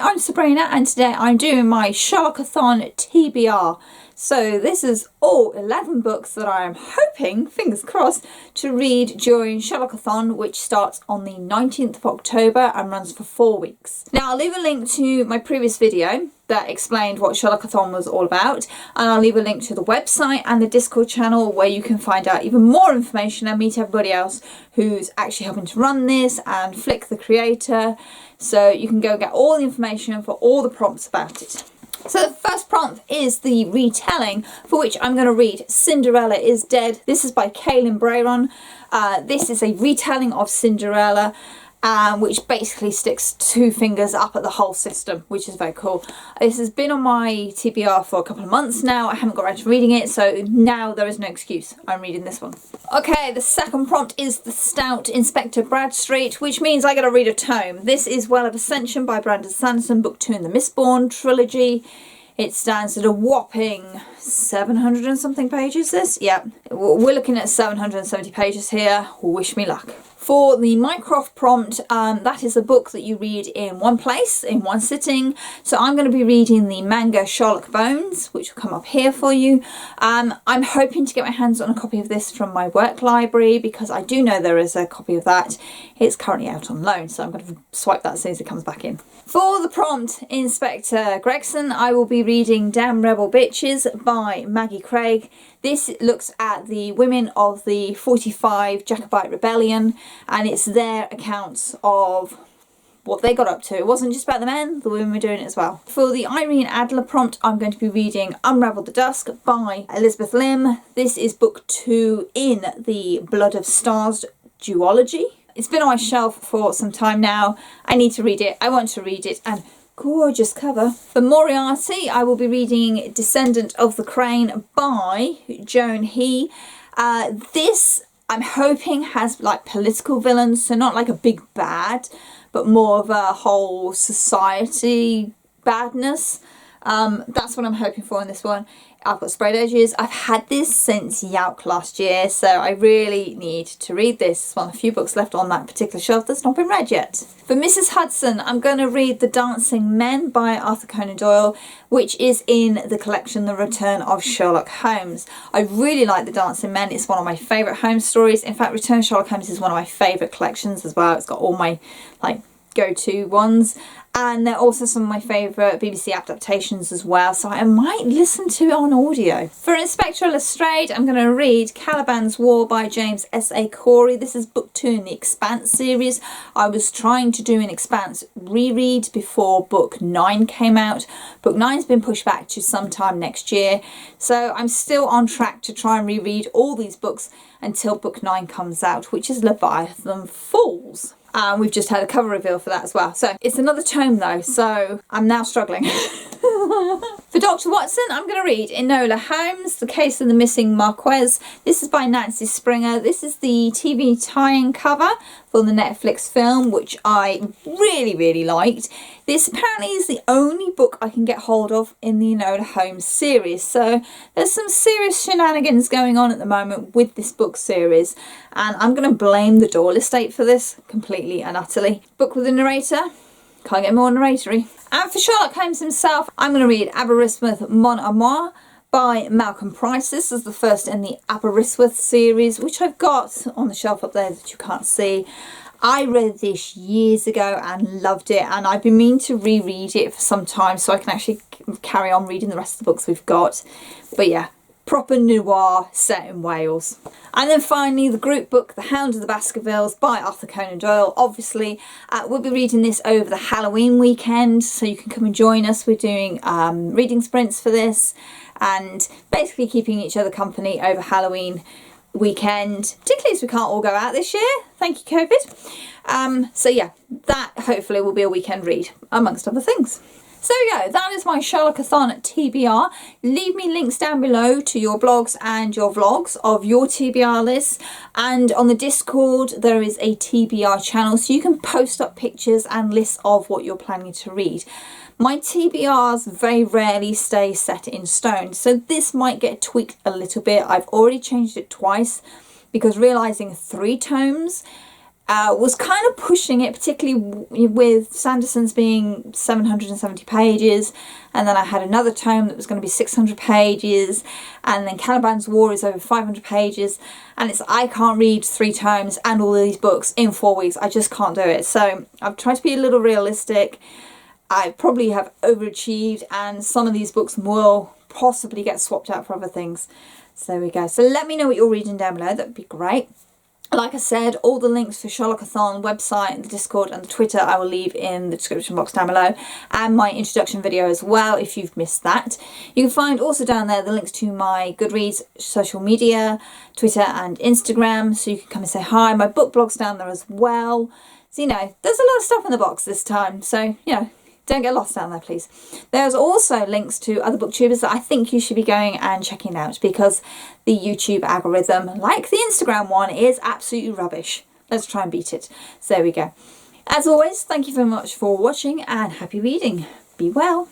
I'm Sabrina and today I'm doing my Sherlockathon TBR. So this is all 11 books that I am hoping, fingers crossed, to read during Sherlockathon, which starts on the 19th of October and runs for 4 weeks. Now I'll leave a link to my previous video that explained what Sherlockathon was all about, and I'll leave a link to the website and the Discord channel where you can find out even more information and meet everybody else who's actually helping to run this, and Flick the creator, so you can go get all the information for all the prompts about it. So the first prompt is the retelling, for which I'm going to read Cinderella is Dead. This is by Kaylin Brayron. This is a retelling of Cinderella, which basically sticks 2 fingers up at the whole system, which is very cool. This has been on my TBR for a couple of months now. I haven't got around to reading it, so now there is no excuse. I'm reading this one. Okay, the second prompt is The Stout Inspector Bradstreet, which means I got to read a tome. This is Well of Ascension by Brandon Sanderson, book 2 in the Mistborn trilogy. It stands at a whopping 700 and something pages, this? Yeah, we're looking at 770 pages here. Wish me luck. For the Mycroft prompt, that is a book that you read in one place, in one sitting. So I'm going to be reading the manga Sherlock Bones, which will come up here for you. I'm hoping to get my hands on a copy of this from my work library, because I do know there is a copy of that. It's currently out on loan, so I'm going to swipe that as soon as it comes back in. For the prompt, Inspector Gregson, I will be reading Damn Rebel Bitches by Maggie Craig. This looks at the women of the 45 Jacobite Rebellion, and it's their accounts of what they got up to. It wasn't just about the men, the women were doing it as well. For the Irene Adler prompt, I'm going to be reading Unravel the Dusk by Elizabeth Lim. This is book 2 in the Blood of Stars duology. It's been on my shelf for some time now. I need to read it. I want to read it, and gorgeous cover. For Moriarty, I will be reading Descendant of the Crane by Joan He. This, I'm hoping, has like political villains, so not like a big bad, but more of a whole society badness. That's what I'm hoping for in this one. I've got sprayed edges. I've had this since Yauk last year, so I really need to read this. It's one of the few books left on that particular shelf that's not been read yet. For Mrs. Hudson, I'm going to read The Dancing Men by Arthur Conan Doyle, which is in the collection The Return of Sherlock Holmes. I really like The Dancing Men. It's one of my favourite Holmes stories. In fact, Return of Sherlock Holmes is one of my favourite collections as well. It's got all my go-to ones, and they're also some of my favourite BBC adaptations as well, so I might listen to it on audio. For Inspector Lestrade, I'm going to read Caliban's War by James S.A. Corey. This is book 2 in the Expanse series. I was trying to do an Expanse reread before book 9 came out. Book 9's been pushed back to sometime next year, so I'm still on track to try and reread all these books until book 9 comes out, which is Leviathan Falls. We've just had a cover reveal for that as well. So it's another tome though, so I'm now struggling. For Dr. Watson, I'm going to read Enola Holmes, The Case of the Missing Marquez. This is by Nancy Springer. This is the TV tie-in cover for the Netflix film, which I really liked. This apparently is the only book I can get hold of in the Enola Holmes series, so there's some serious shenanigans going on at the moment with this book series, and I'm going to blame the Doyle estate for this completely and utterly. Book with a narrator. Can't get more narratory. And for Sherlock Holmes himself, I'm going to read Aberystwyth Mon Amour by Malcolm Price. This is the first in the Aberystwyth series, which I've got on the shelf up there that you can't see. I read this years ago and loved it, and I've been meaning to reread it for some time so I can actually carry on reading the rest of the books we've got. But yeah, proper noir set in Wales. And then finally, the group book The Hound of the Baskervilles by Arthur Conan Doyle. Obviously, we'll be reading this over the Halloween weekend, so you can come and join us. We're doing reading sprints for this, and basically keeping each other company over Halloween weekend, particularly as we can't all go out this year. Thank you, COVID. So yeah, that hopefully will be a weekend read, amongst other things. So there you go, that is my Sherlockathon TBR. Leave me links down below to your blogs and your vlogs of your TBR lists, and on the Discord there is a TBR channel, so you can post up pictures and lists of what you're planning to read. My TBRs very rarely stay set in stone, so this might get tweaked a little bit. I've already changed it twice because realising 3 tomes was kind of pushing it, particularly with Sanderson's being 770 pages, and then I had another tome that was going to be 600 pages, and then Caliban's War is over 500 pages, and I can't read 3 tomes and all these books in 4 weeks. I just can't do it. So I've tried to be a little realistic. I probably have overachieved, and some of these books will possibly get swapped out for other things. So there we go. So let me know what you're reading down below. That would be great. Like I said, all the links for Sherlockathon website, the Discord and the Twitter I will leave in the description box down below, and my introduction video as well if you've missed that. You can find also down there the links to my Goodreads social media, Twitter and Instagram, so you can come and say hi. My book blog's down there as well. So, you know, there's a lot of stuff in the box this time, so, you know, don't get lost down there, please. There's also links to other booktubers that I think you should be going and checking out, because the YouTube algorithm, like the Instagram one, is absolutely rubbish. Let's try and beat it. So there we go. As always, thank you very much for watching, and happy reading. Be well.